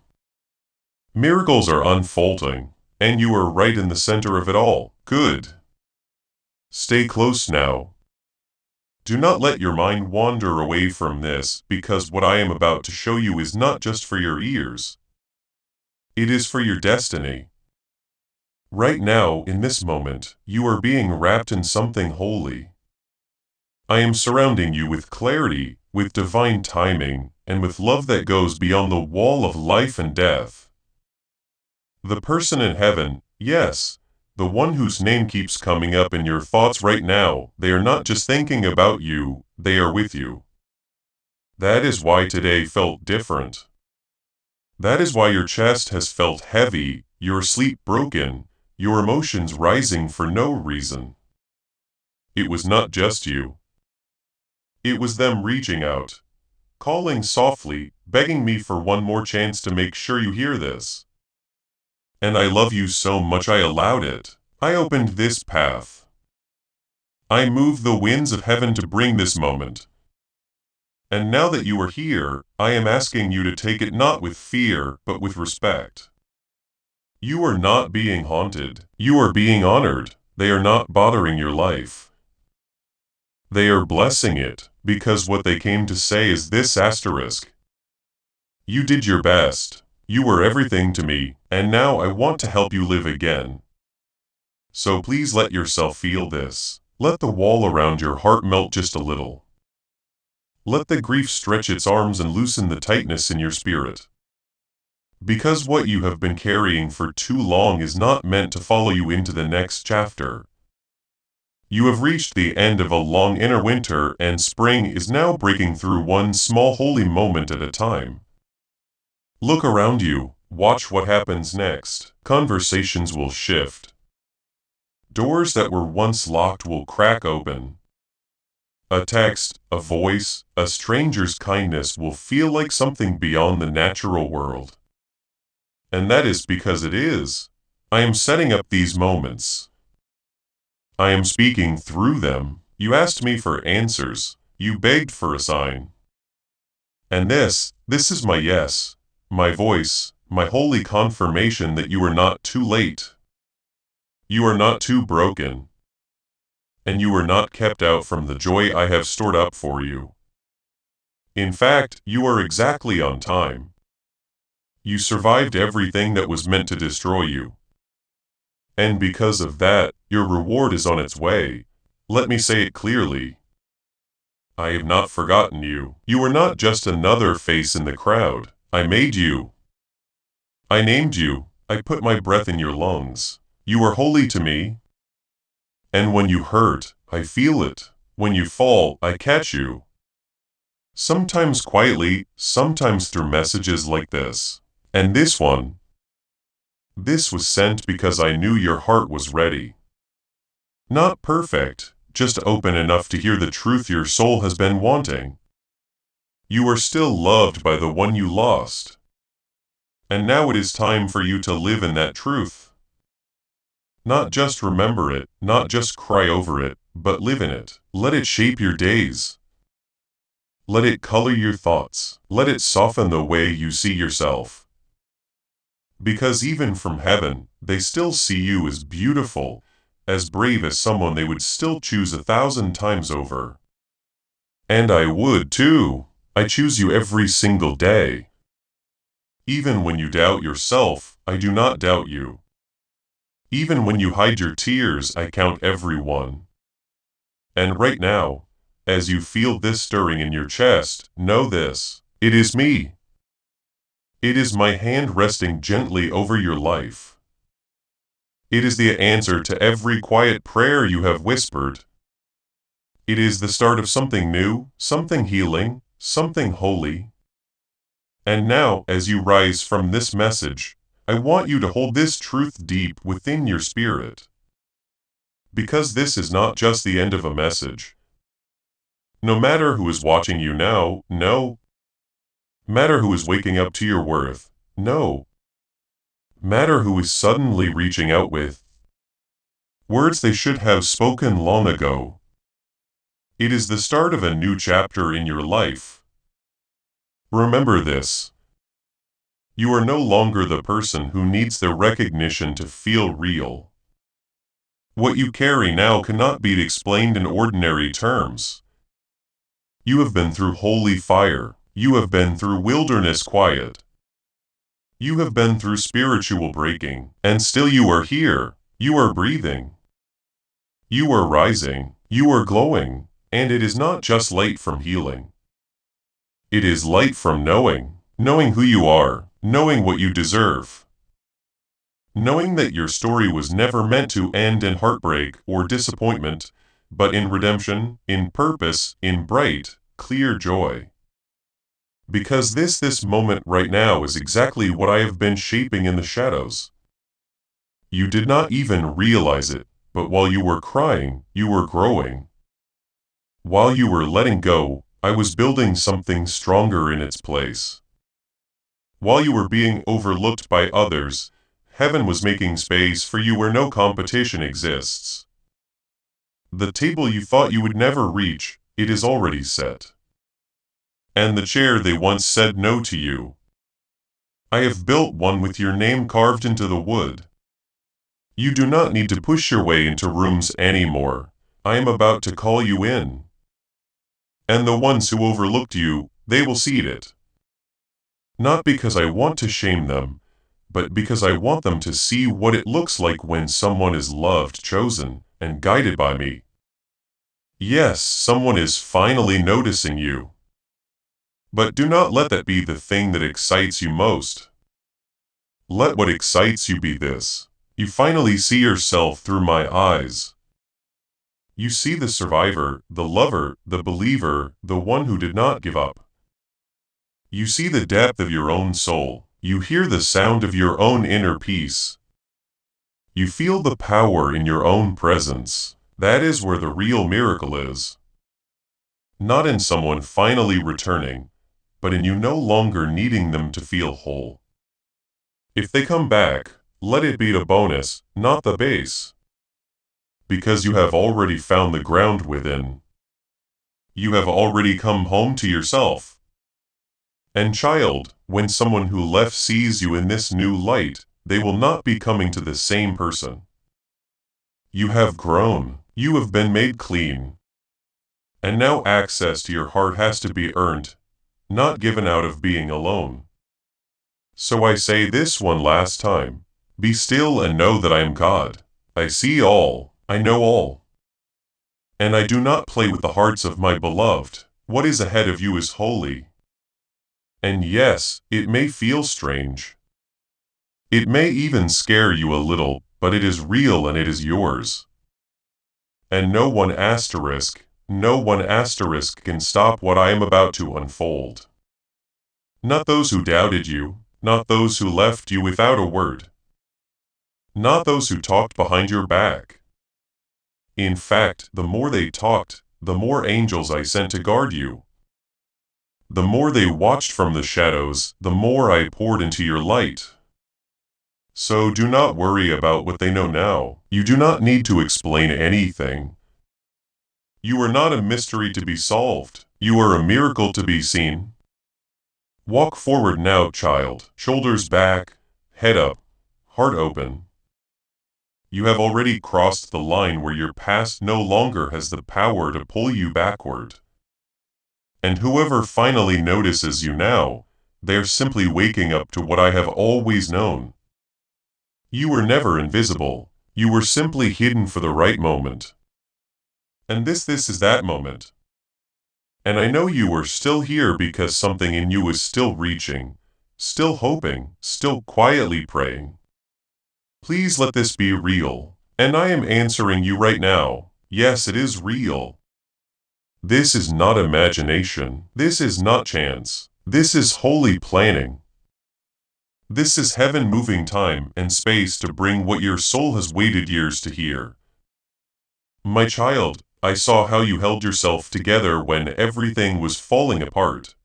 Miracles are unfolding. And you are right in the center of it all. Good. Stay close now. Do not let your mind wander away from this, because what I am about to show you is not just for your ears. It is for your destiny. Right now, in this moment, you are being wrapped in something holy. I am surrounding you with clarity, with divine timing, and with love that goes beyond the wall of life and death. The person in heaven, yes, the one whose name keeps coming up in your thoughts right now, they are not just thinking about you, they are with you. That is why today felt different. That is why your chest has felt heavy, your sleep broken, your emotions rising for no reason. It was not just you. It was them reaching out, calling softly, begging me for one more chance to make sure you hear this. And I love you so much I allowed it. I opened this path. I moved the winds of heaven to bring this moment. And now that you are here, I am asking you to take it not with fear, but with respect. You are not being haunted. You are being honored. They are not bothering your life. They are blessing it, because what they came to say is this asterisk. You did your best. You were everything to me, and now I want to help you live again. So please let yourself feel this. Let the wall around your heart melt just a little. Let the grief stretch its arms and loosen the tightness in your spirit. Because what you have been carrying for too long is not meant to follow you into the next chapter. You have reached the end of a long inner winter, and spring is now breaking through one small holy moment at a time. Look around you, watch what happens next. Conversations will shift. Doors that were once locked will crack open. A text, a voice, a stranger's kindness will feel like something beyond the natural world. And that is because it is. I am setting up these moments. I am speaking through them. You asked me for answers. You begged for a sign. And this is my yes, my voice, my holy confirmation that you are not too late. You are not too broken. And you are not kept out from the joy I have stored up for you. In fact, you are exactly on time. You survived everything that was meant to destroy you. And because of that, your reward is on its way. Let me say it clearly. I have not forgotten you. You are not just another face in the crowd. I made you. I named you. I put my breath in your lungs. You are holy to me. And when you hurt, I feel it. When you fall, I catch you. Sometimes quietly, sometimes through messages like this. And this one. This was sent because I knew your heart was ready. Not perfect, just open enough to hear the truth your soul has been wanting. You are still loved by the one you lost. And now it is time for you to live in that truth. Not just remember it, not just cry over it, but live in it. Let it shape your days. Let it color your thoughts. Let it soften the way you see yourself. Because even from heaven, they still see you as beautiful, as brave as someone they would still choose 1,000 times over. And I would too. I choose you every single day. Even when you doubt yourself, I do not doubt you. Even when you hide your tears, I count every one. And right now, as you feel this stirring in your chest, know this. It is me. It is my hand resting gently over your life. It is the answer to every quiet prayer you have whispered. It is the start of something new, something healing, something holy. And now, as you rise from this message, I want you to hold this truth deep within your spirit. Because this is not just the end of a message. No matter who is watching you now, no. Matter who is waking up to your worth, no. Matter who is suddenly reaching out with words they should have spoken long ago. It is the start of a new chapter in your life. Remember this. You are no longer the person who needs the recognition to feel real. What you carry now cannot be explained in ordinary terms. You have been through holy fire. You have been through wilderness quiet. You have been through spiritual breaking, and still you are here. You are breathing. You are rising. You are glowing. And it is not just light from healing. It is light from knowing who you are, knowing what you deserve. Knowing that your story was never meant to end in heartbreak or disappointment, but in redemption, in purpose, in bright, clear joy. Because this moment right now is exactly what I have been shaping in the shadows. You did not even realize it, But while you were crying, you were growing. While you were letting go, I was building something stronger in its place. While you were being overlooked by others, heaven was making space for you where no competition exists. The table you thought you would never reach, it is already set. And the chair they once said no to you, I have built one with your name carved into the wood. You do not need to push your way into rooms anymore. I am about to call you in. And the ones who overlooked you, they will see it. Not because I want to shame them, but because I want them to see what it looks like when someone is loved, chosen, and guided by me. Yes, someone is finally noticing you. But do not let that be the thing that excites you most. Let what excites you be this. You finally see yourself through my eyes. You see the survivor, the lover, the believer, the one who did not give up. You see the depth of your own soul. You hear the sound of your own inner peace. You feel the power in your own presence. That is where the real miracle is. Not in someone finally returning, but in you no longer needing them to feel whole. If they come back, let it be the bonus, not the base. Because you have already found the ground within. You have already come home to yourself. And child, when someone who left sees you in this new light, they will not be coming to the same person. You have grown. You have been made clean. And now access to your heart has to be earned, not given out of being alone. So I say this one last time. Be still and know that I am God. I see all. I know all. And I do not play with the hearts of my beloved. What is ahead of you is holy. And yes, it may feel strange. It may even scare you a little, but it is real and it is yours. And no one asterisk can stop what I am about to unfold. Not those who doubted you, not those who left you without a word. Not those who talked behind your back. In fact, the more they talked, the more angels I sent to guard you. The more they watched from the shadows, the more I poured into your light. So do not worry about what they know now. You do not need to explain anything. You are not a mystery to be solved. You are a miracle to be seen. Walk forward now, child. Shoulders back, head up, heart open. You have already crossed the line where your past no longer has the power to pull you backward. And whoever finally notices you now, they're simply waking up to what I have always known. You were never invisible. You were simply hidden for the right moment. And this is that moment. And I know you are still here because something in you is still reaching, still hoping, still quietly praying. Please let this be real. And I am answering you right now. Yes, it is real. This is not imagination. This is not chance. This is holy planning. This is heaven moving time and space to bring what your soul has waited years to hear. My child, I saw how you held yourself together when everything was falling apart.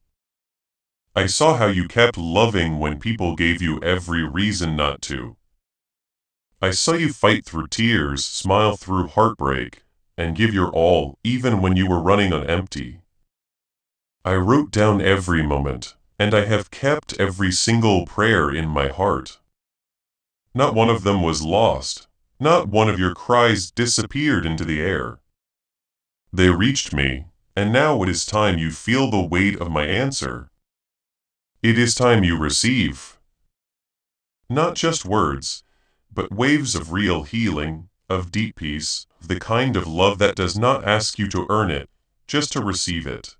I saw how you kept loving when people gave you every reason not to. I saw you fight through tears, smile through heartbreak, and give your all, even when you were running on empty. I wrote down every moment, and I have kept every single prayer in my heart. Not one of them was lost. Not one of your cries disappeared into the air. They reached me, and now it is time you feel the weight of my answer. It is time you receive. Not just words, but waves of real healing, of deep peace, of the kind of love that does not ask you to earn it, just to receive it.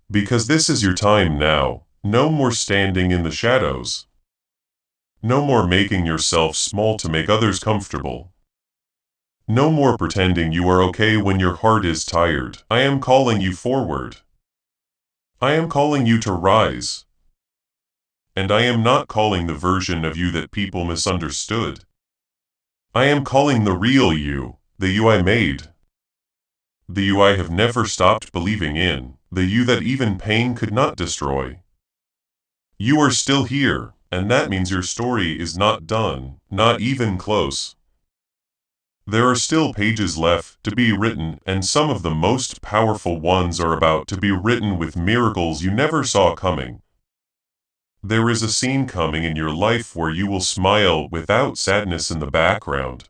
Because this is your time now. No more standing in the shadows. No more making yourself small to make others comfortable. No more pretending you are okay when your heart is tired. I am calling you forward. I am calling you to rise. And I am not calling the version of you that people misunderstood. I am calling the real you, the you I made. The you I have never stopped believing in, the you that even pain could not destroy. You are still here, and that means your story is not done, not even close. There are still pages left to be written, and some of the most powerful ones are about to be written with miracles you never saw coming. There is a scene coming in your life where you will smile without sadness in the background.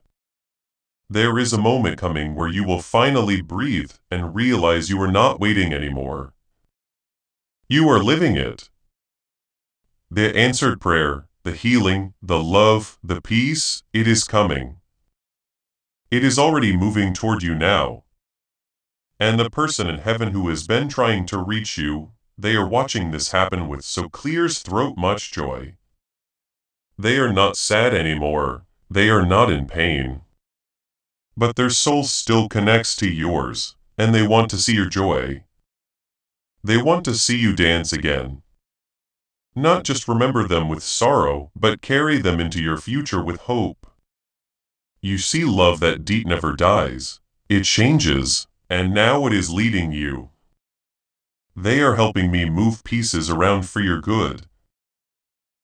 There is a moment coming where you will finally breathe and realize you are not waiting anymore. You are living it. The answered prayer, the healing, the love, the peace, it is coming. It is already moving toward you now. And the person in heaven who has been trying to reach you, they are watching this happen with so clear's throat much joy. They are not sad anymore, they are not in pain. But their soul still connects to yours, and they want to see your joy. They want to see you dance again. Not just remember them with sorrow, but carry them into your future with hope. You see love that deep never dies. It changes, and now it is leading you. They are helping me move pieces around for your good.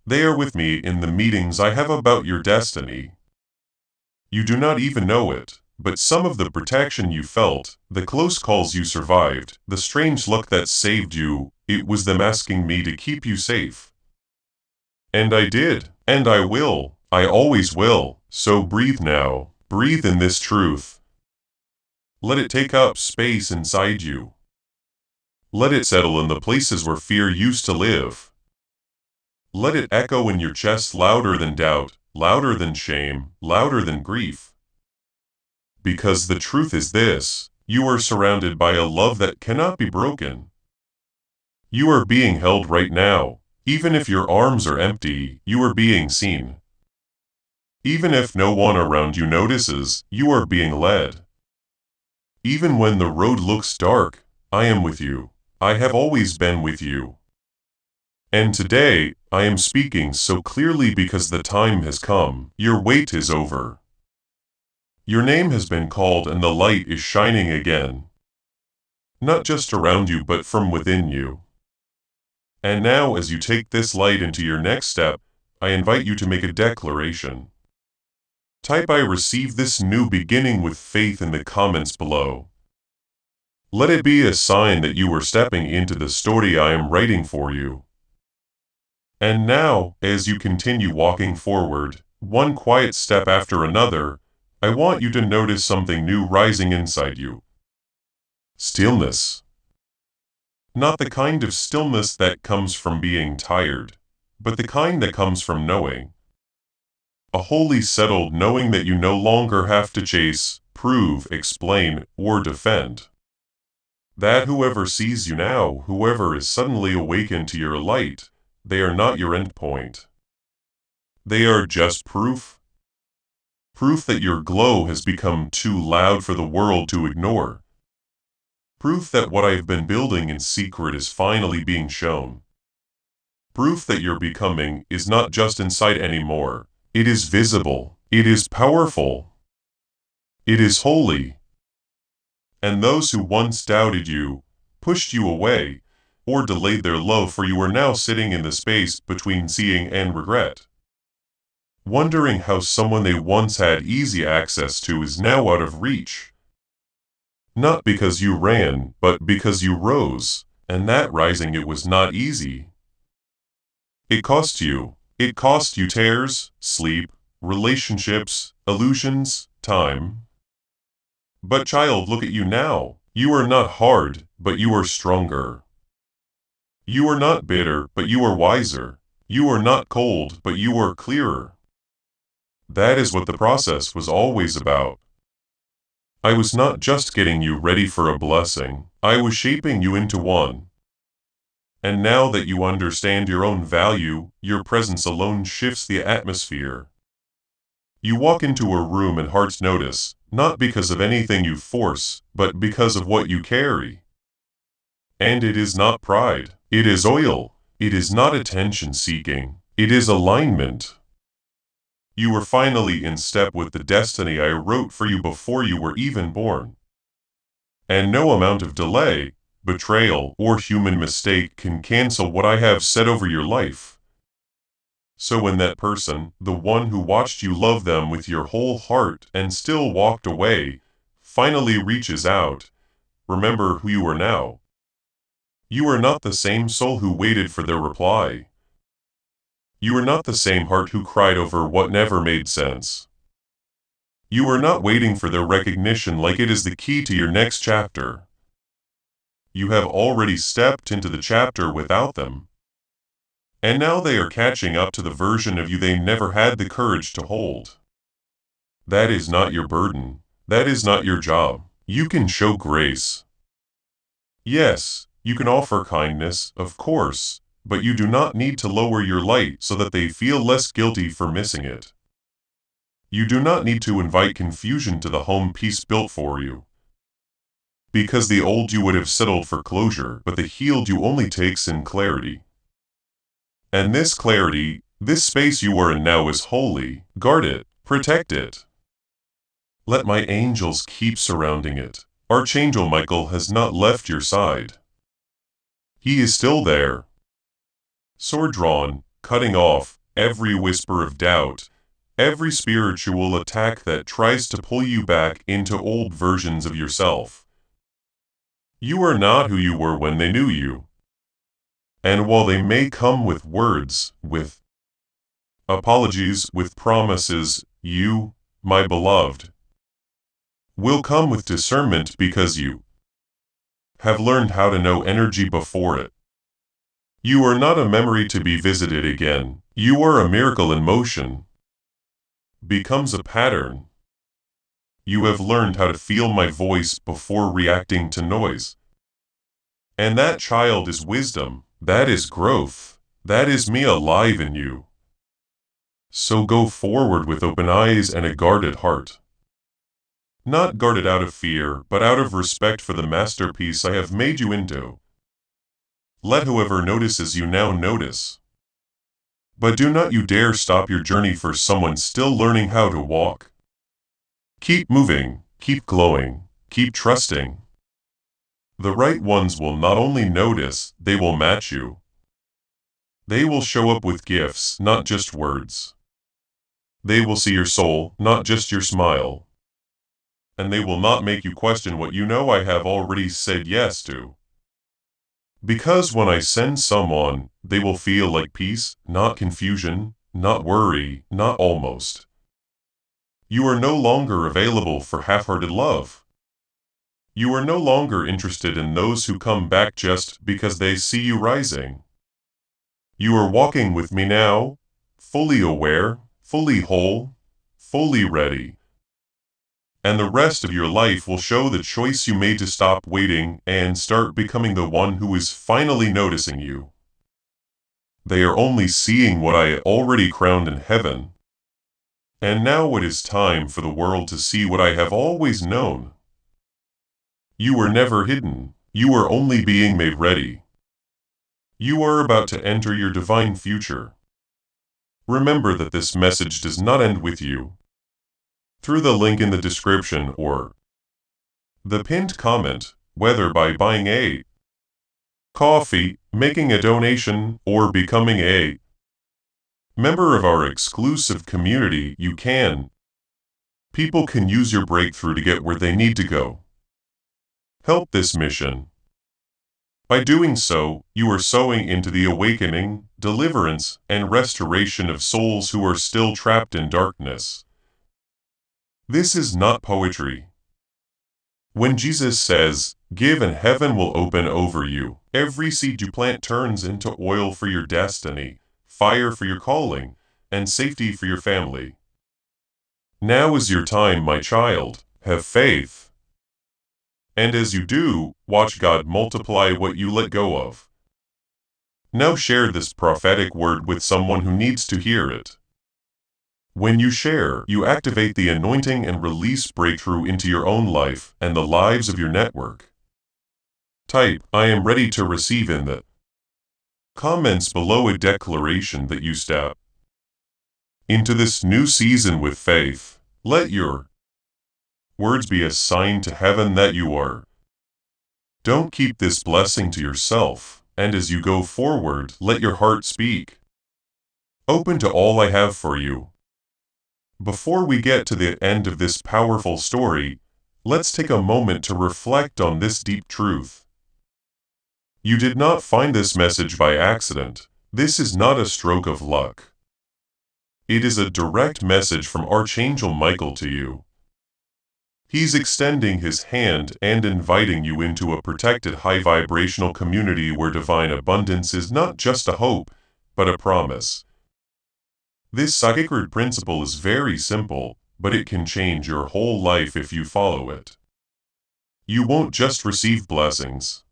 They are with me in the meetings I have about your destiny. You do not even know it, but some of the protection you felt, the close calls you survived, the strange luck that saved you, it was them asking me to keep you safe. And I did, and I will, I always will, so breathe now, breathe in this truth. Let it take up space inside you. Let it settle in the places where fear used to live. Let it echo in your chest louder than doubt, louder than shame, louder than grief. Because the truth is this, you are surrounded by a love that cannot be broken. You are being held right now, even if your arms are empty, you are being seen. Even if no one around you notices, you are being led. Even when the road looks dark, I am with you. I have always been with you. And today, I am speaking so clearly because the time has come, your wait is over. Your name has been called and the light is shining again. Not just around you but from within you. And now as you take this light into your next step, I invite you to make a declaration. Type I receive this new beginning with faith in the comments below. Let it be a sign that you are stepping into the story I am writing for you. And now, as you continue walking forward, one quiet step after another, I want you to notice something new rising inside you. Stillness. Not the kind of stillness that comes from being tired, but the kind that comes from knowing. A wholly settled knowing that you no longer have to chase, prove, explain, or defend. That whoever sees you now, whoever is suddenly awakened to your light, they are not your end point. They are just proof. Proof that your glow has become too loud for the world to ignore. Proof that what I've been building in secret is finally being shown. Proof that your becoming is not just inside anymore. It is visible. It is powerful. It is holy. And those who once doubted you, pushed you away, or delayed their love for you are now sitting in the space between seeing and regret. Wondering how someone they once had easy access to is now out of reach. Not because you ran, but because you rose, and that rising it was not easy. It cost you. It cost you tears, sleep, relationships, illusions, time. But child, look at you now. You are not hard, but you are stronger. You are not bitter, but you are wiser. You are not cold, but you are clearer. That is what the process was always about. I was not just getting you ready for a blessing, I was shaping you into one. And now that you understand your own value, your presence alone shifts the atmosphere. You walk into a room and hearts notice, not because of anything you force, but because of what you carry. And it is not pride, it is oil. It is not attention seeking, it is alignment. You are finally in step with the destiny I wrote for you before you were even born. And no amount of delay, betrayal, or human mistake can cancel what I have said over your life. So when that person, the one who watched you love them with your whole heart and still walked away, finally reaches out, remember who you are now. You are not the same soul who waited for their reply. You are not the same heart who cried over what never made sense. You are not waiting for their recognition like it is the key to your next chapter. You have already stepped into the chapter without them. And now they are catching up to the version of you they never had the courage to hold. That is not your burden. That is not your job. You can show grace. Yes, you can offer kindness, of course, but you do not need to lower your light so that they feel less guilty for missing it. You do not need to invite confusion to the home peace built for you. Because the old you would have settled for closure, but the healed you only takes in clarity. And this clarity, this space you are in now is holy. Guard it, protect it. Let my angels keep surrounding it. Archangel Michael has not left your side. He is still there. Sword drawn, cutting off every whisper of doubt, every spiritual attack that tries to pull you back into old versions of yourself. You are not who you were when they knew you. And while they may come with words, with apologies, with promises, you, my beloved, will come with discernment because you have learned how to know energy before it. You are not a memory to be visited again. You are a miracle in motion. Becomes a pattern. You have learned how to feel my voice before reacting to noise. And that child is wisdom. That is growth. That is me alive in you. So go forward with open eyes and a guarded heart. Not guarded out of fear, but out of respect for the masterpiece I have made you into. Let whoever notices you now notice. But do not you dare stop your journey for someone still learning how to walk. Keep moving, keep glowing, keep trusting. The right ones will not only notice, they will match you. They will show up with gifts, not just words. They will see your soul, not just your smile. And they will not make you question what you know I have already said yes to. Because when I send someone, they will feel like peace, not confusion, not worry, not almost. You are no longer available for half-hearted love. You are no longer interested in those who come back just because they see you rising. You are walking with me now, fully aware, fully whole, fully ready. And the rest of your life will show the choice you made to stop waiting and start becoming the one who is finally noticing you. They are only seeing what I already crowned in heaven. And now it is time for the world to see what I have always known. You were never hidden. You are only being made ready. You are about to enter your divine future. Remember that this message does not end with you. Through the link in the description or the pinned comment, whether by buying a coffee, making a donation, or becoming a member of our exclusive community, you can. People can use your breakthrough to get where they need to go. Help this mission. By doing so, you are sowing into the awakening, deliverance, and restoration of souls who are still trapped in darkness. This is not poetry. When Jesus says, "Give and heaven will open over you," every seed you plant turns into oil for your destiny, fire for your calling, and safety for your family. Now is your time, my child. Have faith. And as you do, watch God multiply what you let go of. Now share this prophetic word with someone who needs to hear it. When you share, you activate the anointing and release breakthrough into your own life and the lives of your network. Type, "I am ready to receive" in the comments below a declaration that you step into this new season with faith. Let your words be a sign to heaven that you are. Don't keep this blessing to yourself, and as you go forward, let your heart speak. Open to all I have for you. Before we get to the end of this powerful story, let's take a moment to reflect on this deep truth. You did not find this message by accident. This is not a stroke of luck. It is a direct message from Archangel Michael to you. He's extending his hand and inviting you into a protected high-vibrational community where divine abundance is not just a hope, but a promise. This sacred principle is very simple, but it can change your whole life if you follow it. You won't just receive blessings.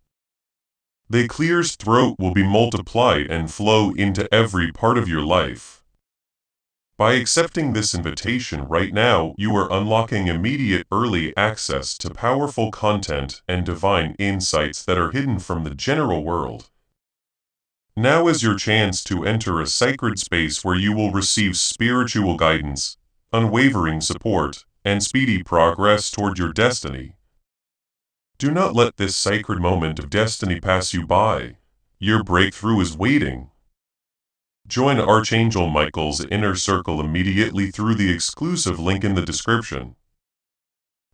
The clear's throat will be multiplied and flow into every part of your life. By accepting this invitation right now, you are unlocking immediate early access to powerful content and divine insights that are hidden from the general world. Now is your chance to enter a sacred space where you will receive spiritual guidance, unwavering support, and speedy progress toward your destiny. Do not let this sacred moment of destiny pass you by. Your breakthrough is waiting. Join Archangel Michael's inner circle immediately through the exclusive link in the description.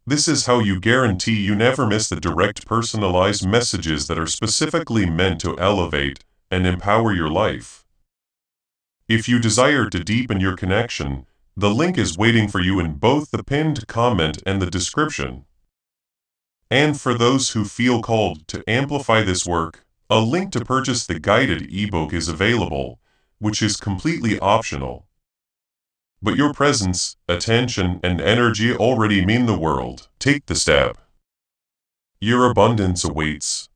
This is how you guarantee you never miss the direct personalized messages that are specifically meant to elevate and empower your life. If you desire to deepen your connection, the link is waiting for you in both the pinned comment and the description. And for those who feel called to amplify this work, a link to purchase the guided ebook is available, which is completely optional. But your presence, attention, and energy already mean the world. Take the step. Your abundance awaits.